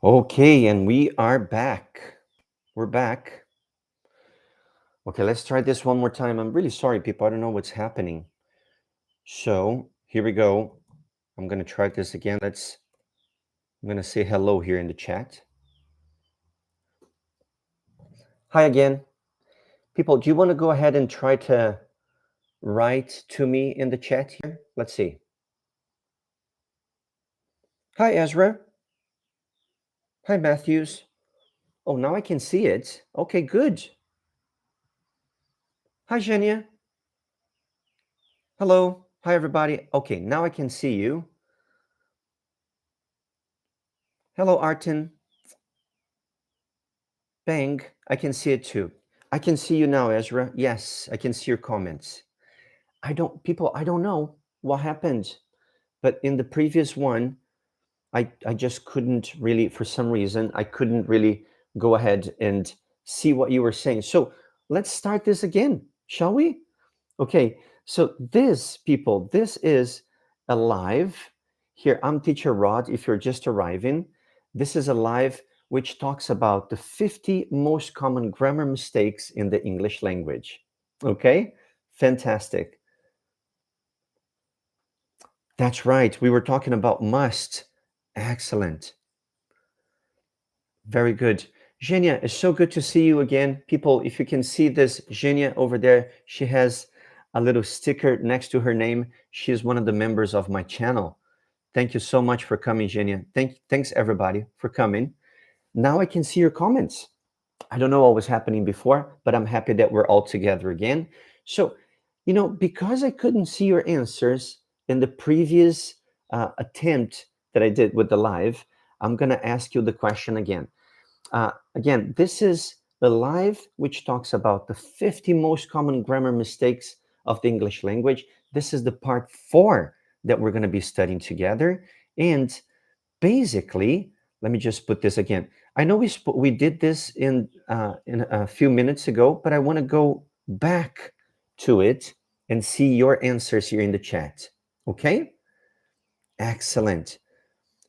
Okay, and we are back. We're back. Okay, let's try this one more time. I'm really sorry, people. I don't know what's happening. So here we go. I'm going to try this again. I'm going to say hello here in the chat. Hi again. People, do you want to go ahead and try to write to me in the chat here? Let's see. Hi, Ezra. Hi, Matthews. Oh, now I can see it. Okay, good. Hi, Zhenya. Hello. Hi, everybody. Okay, now I can see you. Hello, Artin. Bang, I can see it too. I can see you now, Ezra. Yes, I can see your comments. I don't know what happened, but in the previous one, I just couldn't really, for some reason, I couldn't really go ahead and see what you were saying. So let's start this again, shall we? Okay, so this is a live. Here, I'm Teacher Rod, if you're just arriving. This is a live which talks about the 50 most common grammar mistakes in the English language. Okay, fantastic. That's right, we were talking about must. Excellent. Very good. Zhenya, it's so good to see you again. People, if you can see this, Zhenya over there, she has a little sticker next to her name. She is one of the members of my channel. Thank you so much for coming, Zhenya. Thanks everybody for coming. Now I can see your comments. I don't know what was happening before, but I'm happy that we're all together again. So, because I couldn't see your answers in the previous attempt that I did with the live, I'm going to ask you the question again. Again, this is the live which talks about the 50 most common grammar mistakes of the English language. This is the part 4 that we're going to be studying together. And basically, let me just put this again. I know we did this in a few minutes ago, but I want to go back to it and see your answers here in the chat. Okay? Excellent.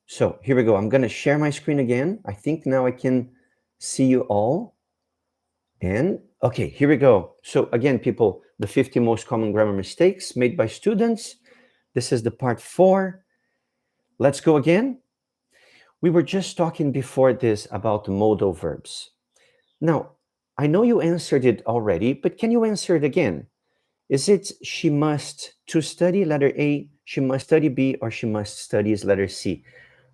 So here we go. I'm going to share my screen again. I think now I can see you all. And okay, here we go. So again, people, the 50 most common grammar mistakes made by students. This is the part 4. Let's go again. We were just talking before this about the modal verbs. Now, I know you answered it already, but can you answer it again? Is it she must to study, letter A, she must study B, or she must study is letter C?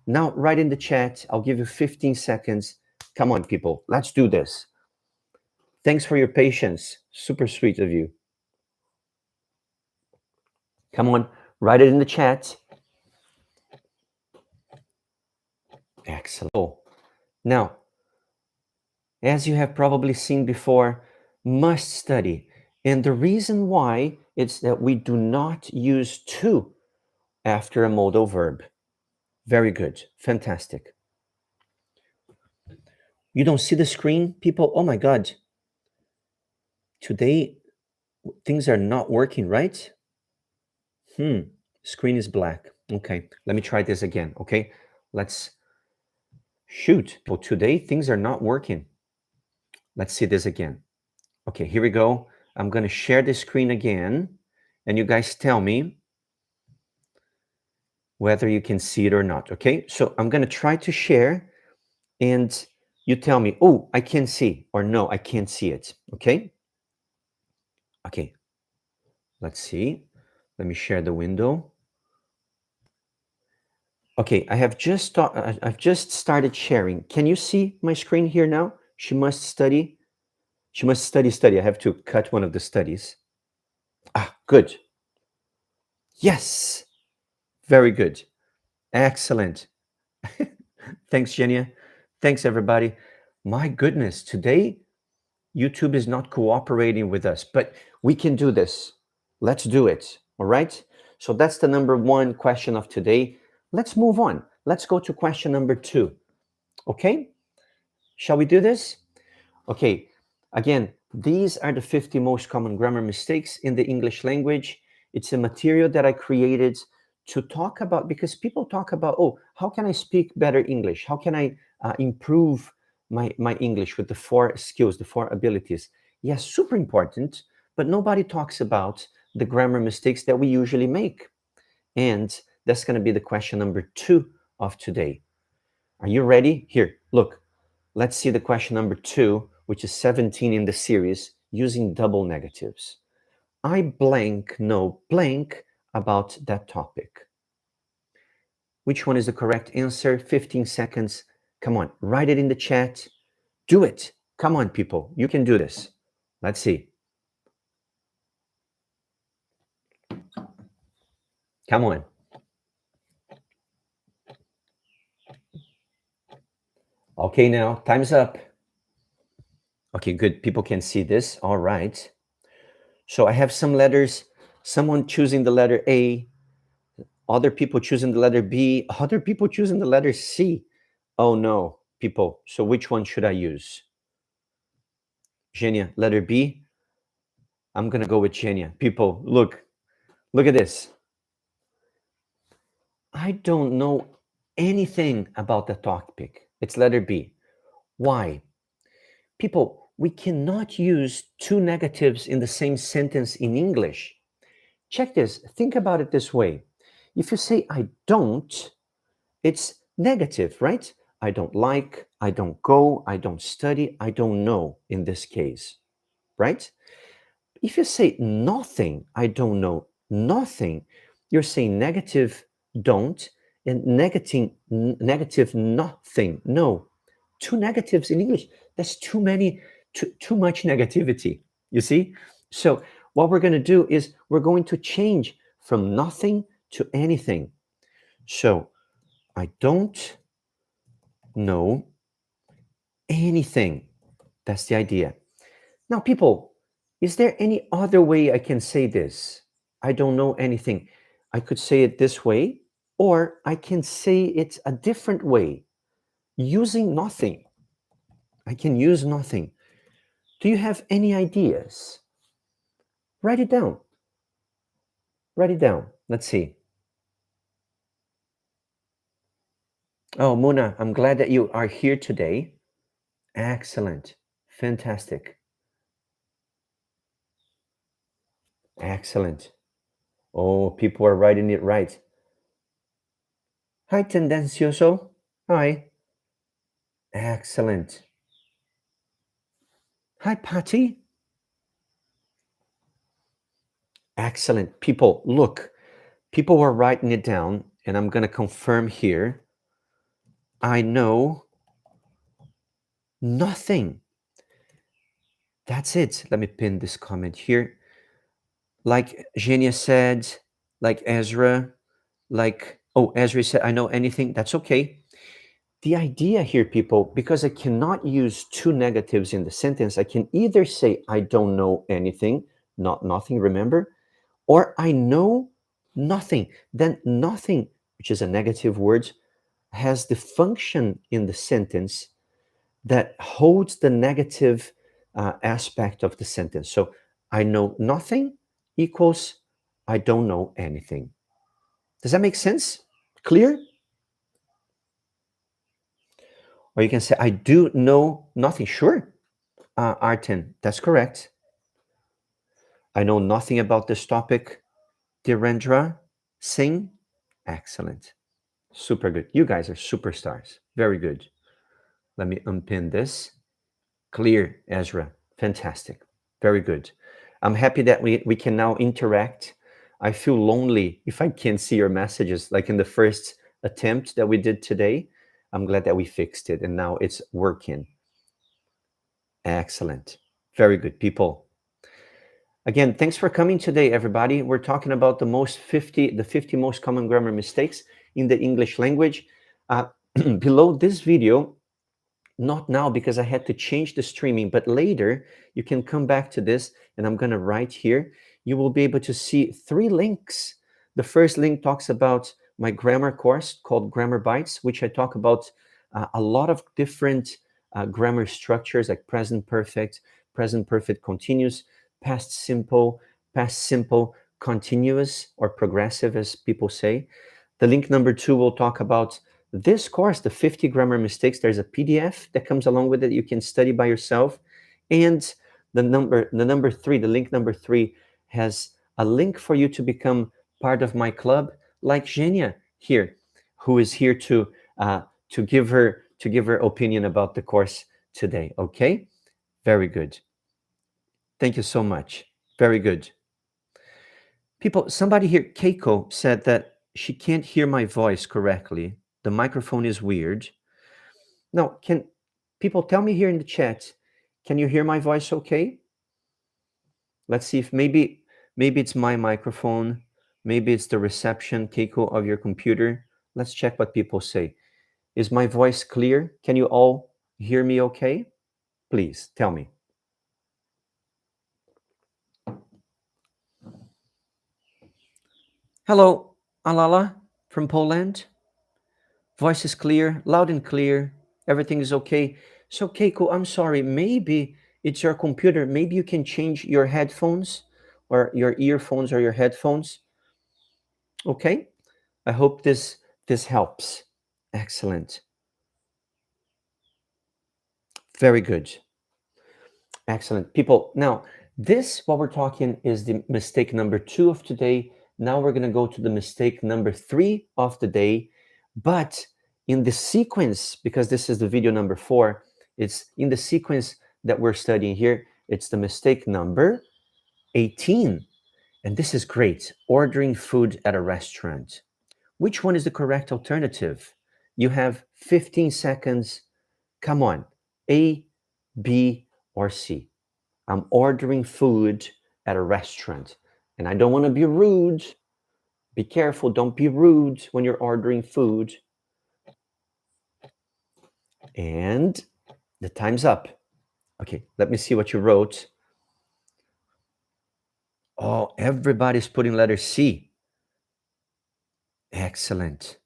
Now, write in the chat. I'll give you 15 seconds. Come on, people. Let's do this. Thanks for your patience. Super sweet of you. Come on, write it in the chat. Excellent. Now, as you have probably seen before, must study. And the reason why is that we do not use to after a modal verb. Very good. Fantastic. You don't see the screen, people? Oh my God. Today, things are not working, right? Screen is black. Okay, let me try this again. Okay, let's shoot. Well, today things are not working. Let's see this again. Okay, here we go. I'm going to share the screen again, and you guys tell me whether you can see it or not. Okay, so I'm going to try to share, and you tell me, oh, I can see, or no, I can't see it. Okay. Okay, let's see. Let me share the window. Okay, I've just started sharing. Can you see my screen here now? She must study. She must study. I have to cut one of the studies. Good. Yes. Very good. Excellent. Thanks, Genia. Thanks, everybody. My goodness, today YouTube is not cooperating with us, but we can do this. Let's do it. All right. So that's the number 1 question of today. Let's move on. Let's go to question number 2. Okay. Shall we do this? Okay. Again, these are the 50 most common grammar mistakes in the English language. It's a material that I created to talk about, because people talk about, oh, how can I speak better English? How can I improve my English with the 4 skills, the 4 abilities? Yes, super important, but nobody talks about the grammar mistakes that we usually make. And that's going to be the question number 2 of today. Are you ready? Here, look, let's see the question number 2, which is 17 in the series, using double negatives. I blank know blank about that topic. Which one is the correct answer? 15 seconds. Come on, write it in the chat. Do it. Come on, people. You can do this. Let's see. Come on. Okay, now time's up. Okay, good. People can see this. All right. So I have some letters. Someone choosing the letter A, other people choosing the letter B, other people choosing the letter C. Oh no, people. So which one should I use? Genia, letter B. I'm going to go with Genia. People, look at this. I don't know anything about the topic. It's letter B. Why? People, we cannot use 2 negatives in the same sentence in English. Check this. Think about it this way. If you say I don't, it's negative, right? I don't like, I don't go, I don't study, I don't know in this case, right? If you say nothing, I don't know nothing, you're saying negative don't and negative nothing. No, 2 negatives in English. That's too much negativity. You see? So what we're going to do is we're going to change from nothing to anything. So I don't know anything. That's the idea. Now, people, is there any other way I can say this? I don't know anything. I could say it this way, or I can say it a different way, using nothing. I can use nothing. Do you have any ideas? Write it down. Write it down. Let's see. Oh, Mona, I'm glad that you are here today. Excellent. Fantastic. Excellent. Oh, people are writing it right. Hi, Tendencioso. Hi. Excellent. Hi, Patty. Excellent. People, look, people were writing it down, and I'm going to confirm here. I know nothing. That's it. Let me pin this comment here. Like Genia said, like Ezra, Ezra said, I know anything. That's okay. The idea here, people, because I cannot use 2 negatives in the sentence, I can either say, I don't know anything, not nothing, remember? Or I know nothing. Then nothing, which is a negative word, has the function in the sentence that holds the negative aspect of the sentence. So I know nothing equals I don't know anything. Does that make sense? Clear? Or you can say, I do know nothing. Sure, Arten, that's correct. I know nothing about this topic. Dhirendra Singh, excellent. Super good. You guys are superstars. Very good. Let me unpin this. Clear, Ezra. Fantastic. Very good. I'm happy that we can now interact. I feel lonely if I can't see your messages, like in the first attempt that we did today. I'm glad that we fixed it and now it's working. Excellent. Very good, people. Again, thanks for coming today, everybody. We're talking about the 50 most common grammar mistakes in the English language. Below this video, not now because I had to change the streaming, but later you can come back to this and I'm going to write here. You will be able to see 3 links. The first link talks about my grammar course called Grammar Bites, which I talk about a lot of different grammar structures like present perfect continuous, past simple, continuous or progressive, as people say. The link number 2 will talk about this course, the 50 grammar mistakes. There's a PDF that comes along with it. You can study by yourself. And the number 3, the link number 3 has a link for you to become part of my club, like Genia here, who is here to give her opinion about the course today. Okay? Very good. Thank you so much. Very good. People, somebody here, Keiko, said that she can't hear my voice correctly. The microphone is weird. Now, can people tell me here in the chat, can you hear my voice okay? Let's see if maybe it's my microphone, maybe it's the reception, Keiko, of your computer. Let's check what people say. Is my voice clear? Can you all hear me okay? Please tell me. Hello, Alala from Poland. Voice is clear, loud and clear. Everything is okay. So, Keiko, I'm sorry. Maybe it's your computer. Maybe you can change your headphones or your earphones or your headphones. Okay. I hope this helps. Excellent. Very good. Excellent. People, now this, what we're talking is the mistake number 2 of today. Now we're going to go to the mistake number 3 of the day. But in the sequence, because this is the video number 4, it's in the sequence that we're studying here. It's the mistake number 18. And this is great. Ordering food at a restaurant. Which one is the correct alternative? You have 15 seconds. Come on. A, B, or C. I'm ordering food at a restaurant. And I don't want to be rude. Be careful. Don't be rude when you're ordering food. And the time's up. Okay, let me see what you wrote. Oh, everybody's putting letter C. Excellent.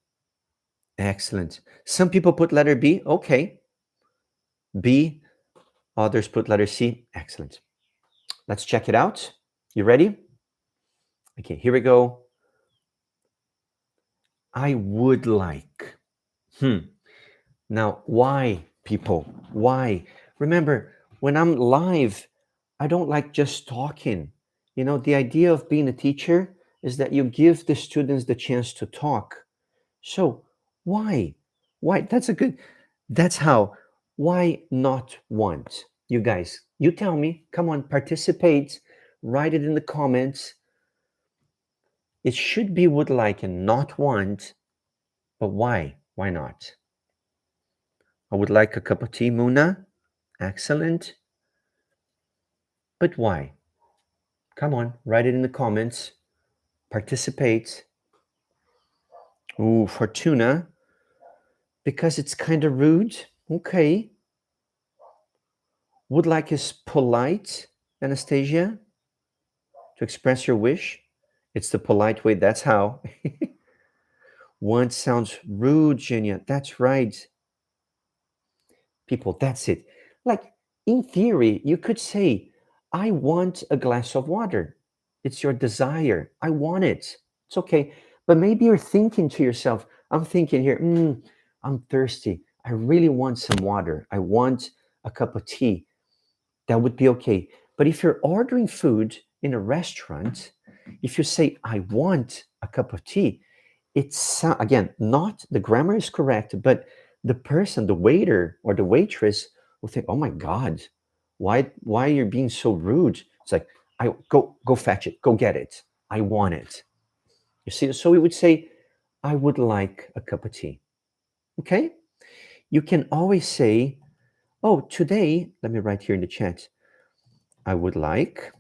Excellent. Some people put letter B. Okay. B. Others put letter C. Excellent. Let's check it out. You ready? Okay, here we go. I would like. Now, why, people? Why? Remember, when I'm live, I don't like just talking. You know, the idea of being a teacher is that you give the students the chance to talk. So, why? Why? That's how. Why not want? You guys, you tell me. Come on, participate. Write it in the comments. It should be would like and not want, but why? Why not? I would like a cup of tea, Muna. Excellent. But why? Come on, write it in the comments. Participate. Ooh, Fortuna. Because it's kind of rude. Okay. Would like is polite, Anastasia, to express your wish. It's the polite way. That's how. Want sounds rude, Genia. That's right. People, that's it. Like, in theory, you could say, I want a glass of water. It's your desire. I want it. It's okay. But maybe you're thinking to yourself, I'm thinking here, I'm thirsty. I really want some water. I want a cup of tea. That would be okay. But if you're ordering food in a restaurant, if you say, I want a cup of tea, it's again, not the grammar is correct, but the person, the waiter or the waitress will think, oh my God, why you're being so rude? It's like, I go fetch it, go get it. I want it. You see, so we would say, I would like a cup of tea. Okay? You can always say, oh, today, let me write here in the chat, I would like,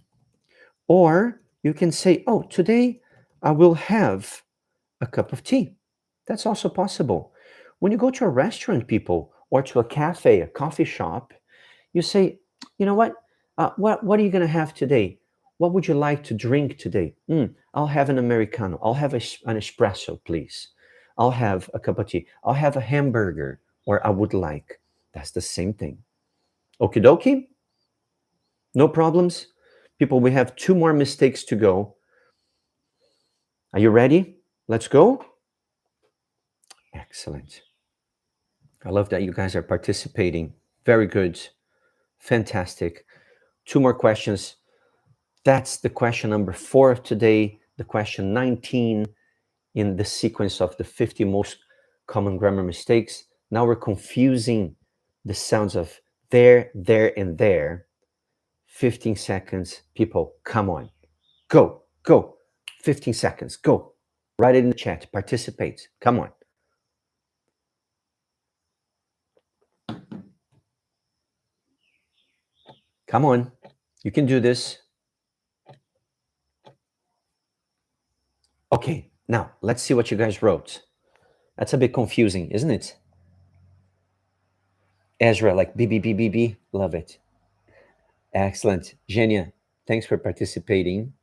or you can say, oh, today I will have a cup of tea. That's also possible. When you go to a restaurant, people, or to a cafe, a coffee shop, you say, you know what? What are you going to have today? What would you like to drink today? I'll have an Americano. I'll have an espresso, please. I'll have a cup of tea. I'll have a hamburger, or I would like. That's the same thing. Okie dokie? No problems? People, we have 2 more mistakes to go. Are you ready? Let's go. Excellent. I love that you guys are participating. Very good. Fantastic. Two more questions. That's the question number 4 of today, the question 19 in the sequence of the 50 most common grammar mistakes. Now we're confusing the sounds of there, and there. 15 seconds. People, come on. Go, go. 15 seconds. Go. Write it in the chat. Participate. Come on. Come on. You can do this. Okay, now let's see what you guys wrote. That's a bit confusing, isn't it? Ezra, like B. Love it. Excellent. Genia, thanks for participating.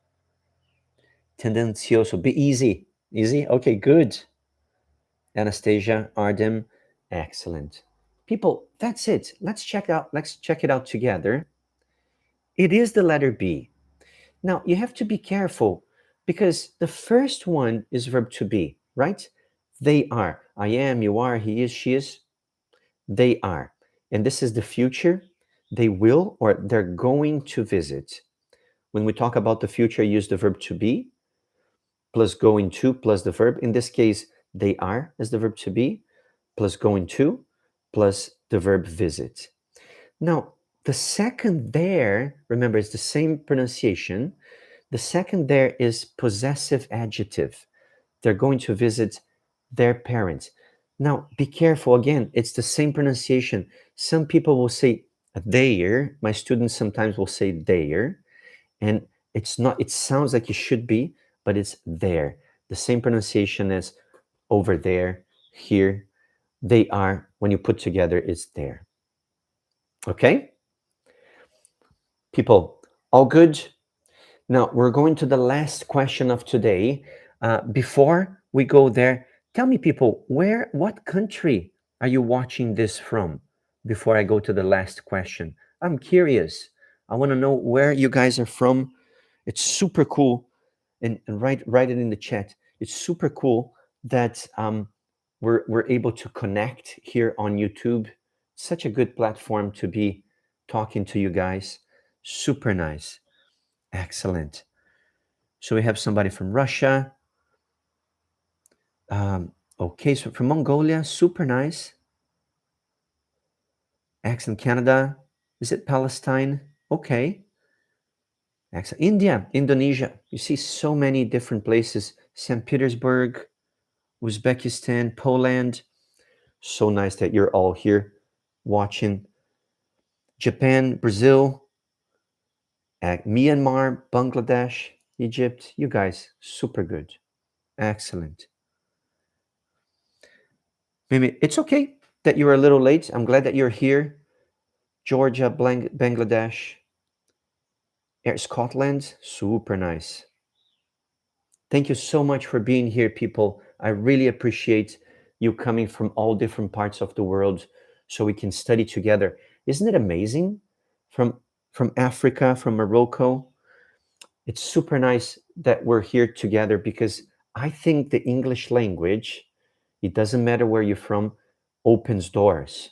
Tendencioso, be easy. Easy? Okay, good. Anastasia, Ardem, excellent. People, that's it. Let's check it out together. It is the letter B. Now, you have to be careful because the first one is verb to be, right? They are. I am, you are, he is, she is. They are. And this is the future. They will or they're going to visit. When we talk about the future, use the verb to be plus going to plus the verb. In this case, they are as the verb to be plus going to plus the verb visit. Now, the second there, remember, it's the same pronunciation. The second there is possessive adjective. They're going to visit their parents. Now, be careful. Again, it's the same pronunciation. Some people will say there. My students sometimes will say there. And it's not, it sounds like it should be, but it's there. The same pronunciation as over there, here. They are, when you put together, it's there. Okay? People, all good? Now, we're going to the last question of today. Before we go there, tell me, people, what country are you watching this from before I go to the last question? I'm curious. I want to know where you guys are from. It's super cool. And write it in the chat. It's super cool that we're able to connect here on YouTube. Such a good platform to be talking to you guys. Super nice. Excellent. So we have somebody from Russia. Okay, so from Mongolia, super nice. Excellent. Canada. Is it Palestine? Okay. Excellent. India, Indonesia. You see so many different places. St. Petersburg, Uzbekistan, Poland. So nice that you're all here watching. Japan, Brazil, Myanmar, Bangladesh, Egypt. You guys, super good. Excellent. Maybe it's okay that you're a little late. I'm glad that you're here. Georgia, Bangladesh, Scotland, super nice. Thank you so much for being here, people. I really appreciate you coming from all different parts of the world so we can study together. Isn't it amazing? From Africa, from Morocco, it's super nice that we're here together because I think the English language, it doesn't matter where you're from, opens doors.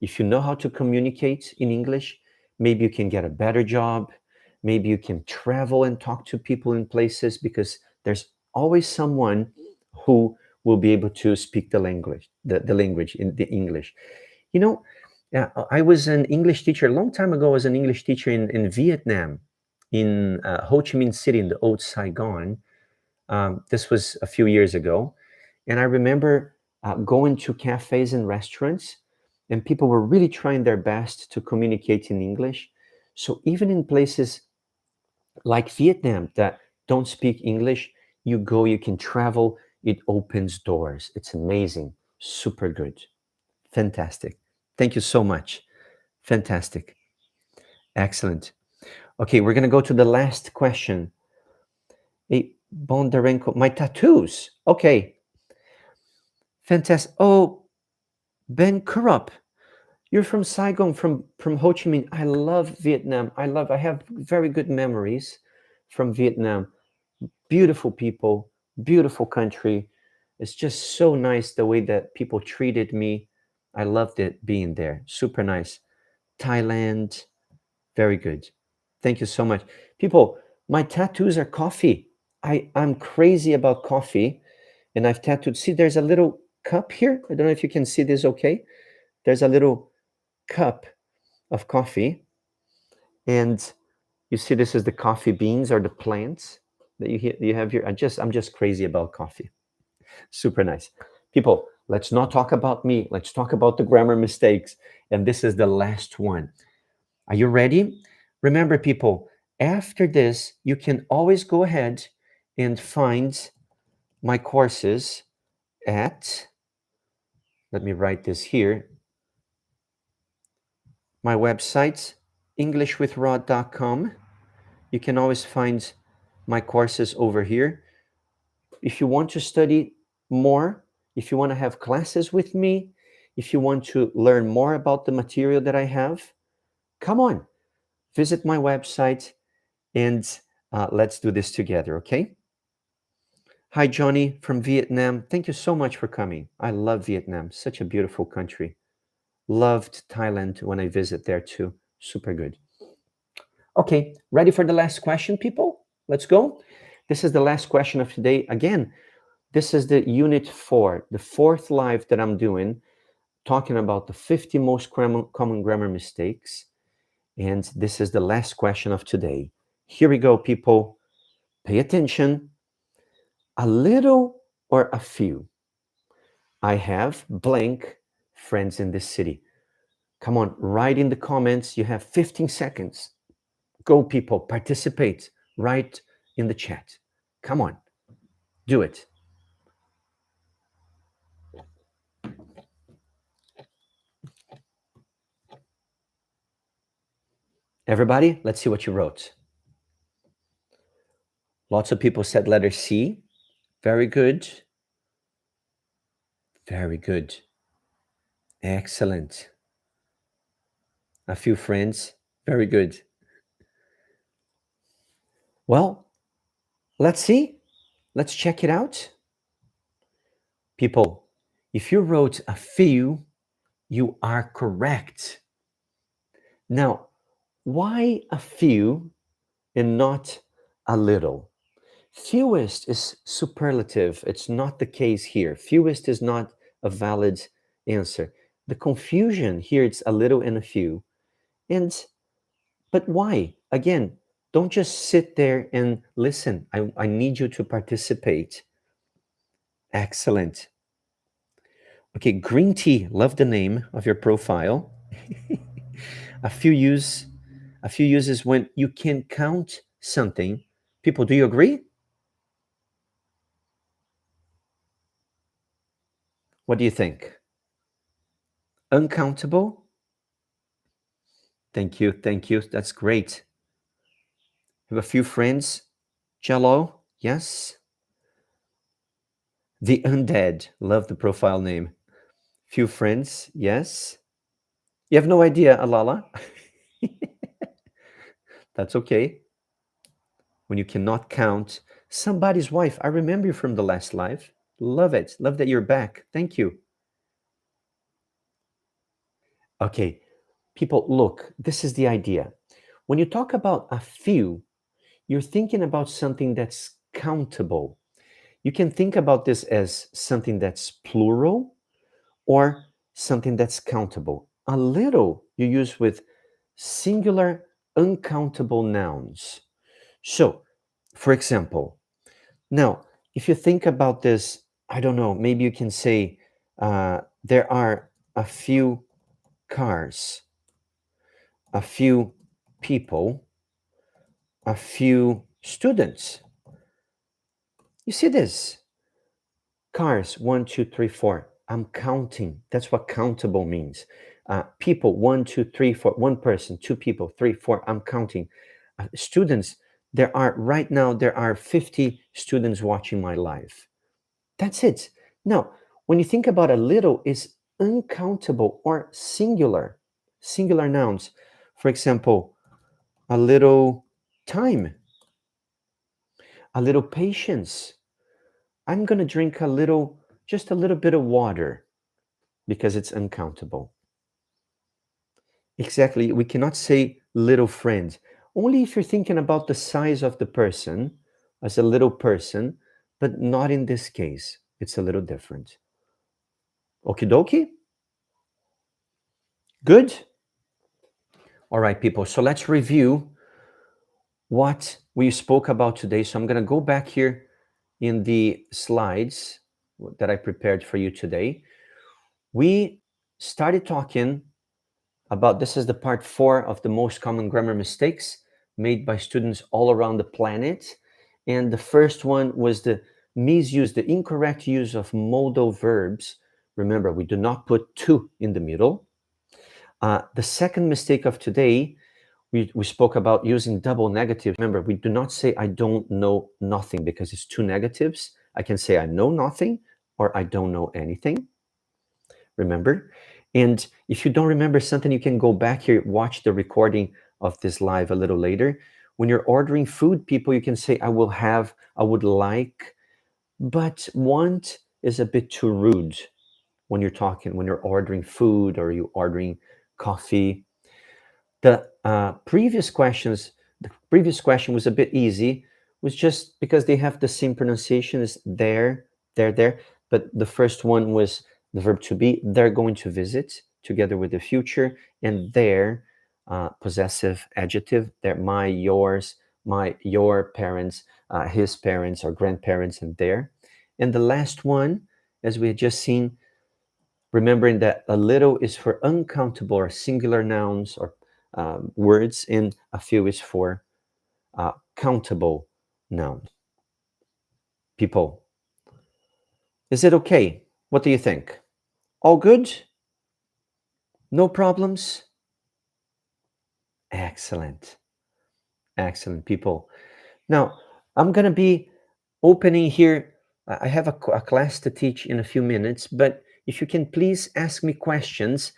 If you know how to communicate in English, maybe you can get a better job. Maybe you can travel and talk to people in places because there's always someone who will be able to speak the language, the language in the English. You know, I was an English teacher a long time ago. I was an English teacher in Vietnam, in Ho Chi Minh City, in the old Saigon. This was a few years ago. And I remember going to cafes and restaurants, and people were really trying their best to communicate in English. So even in places like Vietnam that don't speak English, you go, you can travel, it opens doors. It's amazing. Super good. Fantastic. Thank you so much. Fantastic. Excellent. Okay, we're going to go to the last question. Hey, Bondarenko, my tattoos. Okay. Fantastic. Oh, Ben Kurup, you're from Saigon, from Ho Chi Minh. I love Vietnam. I have very good memories from Vietnam. Beautiful people, Beautiful country. It's just so nice the way that people treated me. I loved it being there. Super nice. Thailand, very good. Thank you so much. People, my tattoos are coffee. I'm crazy about coffee, and I've tattooed. See, there's a little cup here. I don't know if you can see this okay. There's a little cup of coffee, and you see this is the coffee beans or the plants that you have here. I'm just crazy about coffee. Super nice. People, let's not talk about me. Let's talk about the grammar mistakes. And this is the last one. Are you ready? Remember, people, after this, you can always go ahead and find my courses at, let me write this here, my website, englishwithrod.com. You can always find my courses over here. If you want to study more, if you want to have classes with me, if you want to learn more about the material that I have, come on, visit my website and let's do this together, okay? Hi, Johnny from Vietnam. Thank you so much for coming. I love Vietnam, such a beautiful country. Loved Thailand when I visit there too. Super good. Okay, ready for the last question, people? Let's go. This is the last question of today. Again, this is the unit 4, the fourth live that I'm doing, talking about the 50 most common grammar mistakes. And this is the last question of today. Here we go, people. Pay attention. A little or a few? I have blank friends in this city. Come on, write in the comments. You have 15 seconds. Go, people, participate. Write in the chat. Come on, do it. Everybody, let's see what you wrote. Lots of people said letter C. Very good. Very good. Excellent. A few friends. Very good. Well, let's see. Let's check it out. People, if you wrote a few, you are correct. Now, why a few and not a little? Fewest is superlative. It's not the case here. Fewest is not a valid answer. The confusion here, it's a little and a few. But why? Again, don't just sit there and listen. I need you to participate. Excellent. Okay, green tea. Love the name of your profile. a few uses when you can count something. People, do you agree? What do you think? Uncountable? Thank you. Thank you. That's great. Have a few friends. Jello? Yes. The undead. Love the profile name. Few friends. Yes. You have no idea, Alala. That's okay. When you cannot count somebody's wife. I remember you from the last live. Love it. Love that you're back. Thank you. Okay. People, look, this is the idea. When you talk about a few, you're thinking about something that's countable. You can think about this as something that's plural or something that's countable. A little you use with singular, uncountable nouns. So, for example, now, if you think about this, I don't know, maybe you can say there are a few cars, a few people, a few students. You see this? Cars, 1, 2, 3, 4. I'm counting. That's what countable means. People, 1, 2, 3, 4. One person, two people, 3, 4. I'm counting. Students, right now, there are 50 students watching my live. That's it. Now, when you think about a little, it's uncountable or singular nouns. For example, a little time, a little patience, I'm going to drink a little, just a little bit of water because it's uncountable. Exactly. We cannot say little friend. Only if you're thinking about the size of the person as a little person, but not in this case. It's a little different. Okie dokie? Good? All right, people. So let's review what we spoke about today. So I'm going to go back here in the slides that I prepared for you today. We started talking about, this is the part 4 of the most common grammar mistakes made by students all around the planet. And the first one was the misuse, the incorrect use of modal verbs. Remember, we do not put to in the middle. The second mistake of today, we spoke about using double negatives. Remember, we do not say I don't know nothing because it's two negatives. I can say I know nothing or I don't know anything. Remember? And if you don't remember something, you can go back here, watch the recording of this live a little later. When you're ordering food, people, you can say I will have, I would like, but want is a bit too rude when you're talking, when you're ordering food or you're ordering coffee. The previous question was a bit easy, was just because they have the same pronunciation as there. But the first one was the verb to be. They're going to visit together with the future, and their possessive adjective. They're my, yours, your parents, his parents or grandparents, and their. And the last one, as we had just seen, remembering that a little is for uncountable or singular nouns or words, and a few is for countable nouns. People, is it okay? What do you think? All good? No problems? Excellent. Excellent, people. Now, I'm going to be opening here. I have a class to teach in a few minutes, but if you can please ask me questions.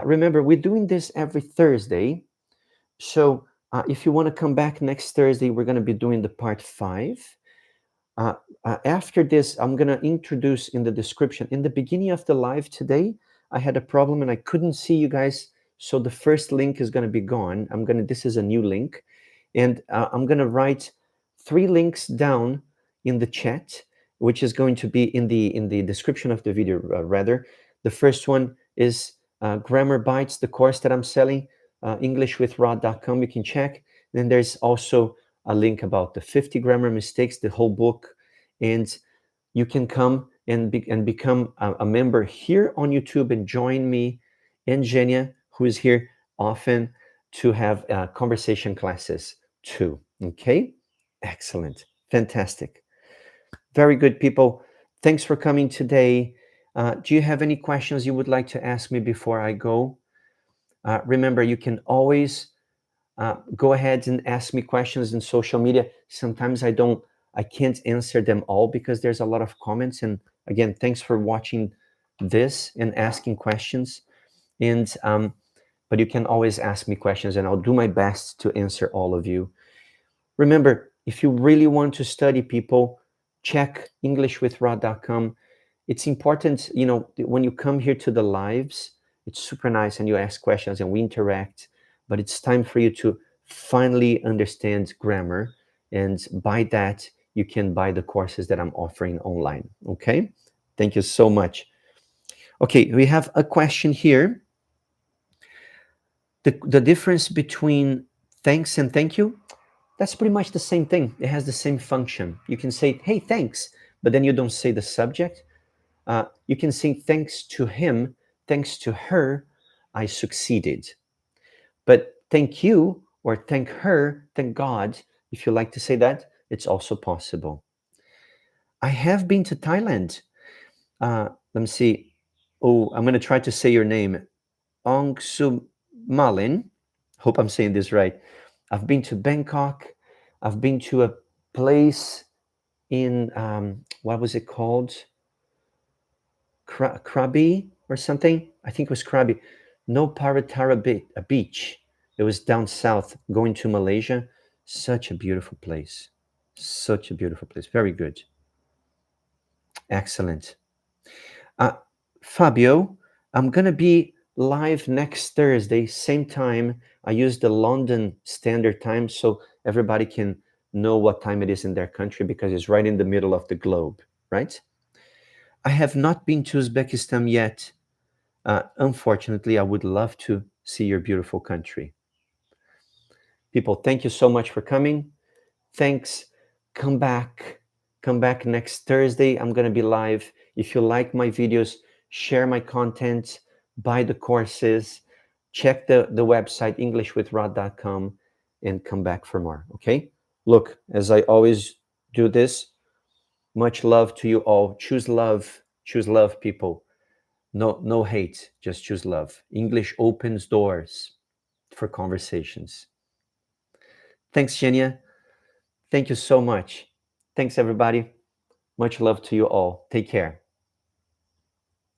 Remember, we're doing this every Thursday. So if you want to come back next Thursday, we're going to be doing the part 5. After this, I'm going to introduce in the description. In the beginning of the live today, I had a problem and I couldn't see you guys. So the first link is going to be gone. This is a new link. And I'm going to write 3 links down in the chat, which is going to be in the description of the video, rather. The first one is Grammar Bites, the course that I'm selling, englishwithrod.com. You can check. Then there's also a link about the 50 grammar mistakes, the whole book, and you can come and become a member here on YouTube and join me and Genia, who is here often, to have conversation classes too. Okay, excellent, fantastic, very good, people. Thanks for coming today. Do you have any questions you would like to ask me before I go? Remember, you can always go ahead and ask me questions in social media. Sometimes I can't answer them all because there's a lot of comments. And again, thanks for watching this and asking questions. And but you can always ask me questions, and I'll do my best to answer all of you. Remember, if you really want to study, people, check englishwithrod.com. It's important, when you come here to the lives, it's super nice and you ask questions and we interact, but it's time for you to finally understand grammar. And by that, you can buy the courses that I'm offering online. Okay? Thank you so much. Okay, we have a question here. The difference between thanks and thank you, that's pretty much the same thing. It has the same function. You can say, hey, thanks, but then you don't say the subject. You can say thanks to him, thanks to her, I succeeded. But thank you or thank her, thank God, if you like to say that, it's also possible. I have been to Thailand. Let me see. Oh, I'm going to try to say your name. Ong Sum Malin. Hope I'm saying this right. I've been to Bangkok. I've been to a place in, what was it called? Krabi or something. I think it was Krabi. No Paratara beach. It was down south going to Malaysia. Such a beautiful place. Such a beautiful place. Very good. Excellent. Uh, Fabio, I'm going to be live next Thursday, same time. I use the London Standard Time so everybody can know what time it is in their country because it's right in the middle of the globe, right? I have not been to Uzbekistan yet. Unfortunately, I would love to see your beautiful country. People, thank you so much for coming. Thanks. Come back. Come back next Thursday. I'm going to be live. If you like my videos, share my content, buy the courses, check the website englishwithrod.com and come back for more. Okay? Look, as I always do this, much love to you all. Choose love. Choose love, people. No hate. Just choose love. English opens doors for conversations. Thanks, Genia. Thank you so much. Thanks, everybody. Much love to you all. Take care.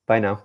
Bye now.